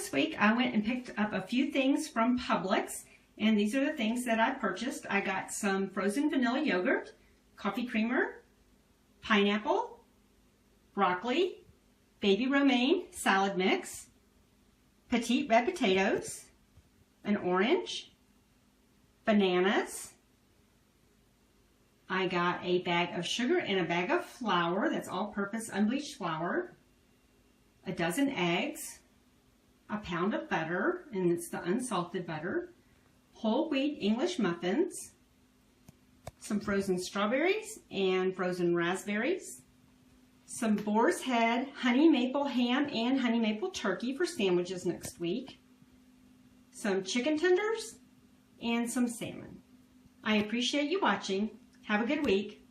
this week I went and picked up a few things from Publix, and these are the things that I purchased. I got some frozen vanilla yogurt, coffee creamer, pineapple, broccoli, baby romaine salad mix, petite red potatoes, an orange, bananas. I got a bag of sugar and a bag of flour, that's all-purpose unbleached flour, a dozen eggs, a pound of butter, and it's the unsalted butter, whole wheat English muffins, some frozen strawberries and frozen raspberries, some Boar's Head honey maple ham and honey maple turkey for sandwiches next week, some chicken tenders, and some salmon. I appreciate you watching. Have a good week.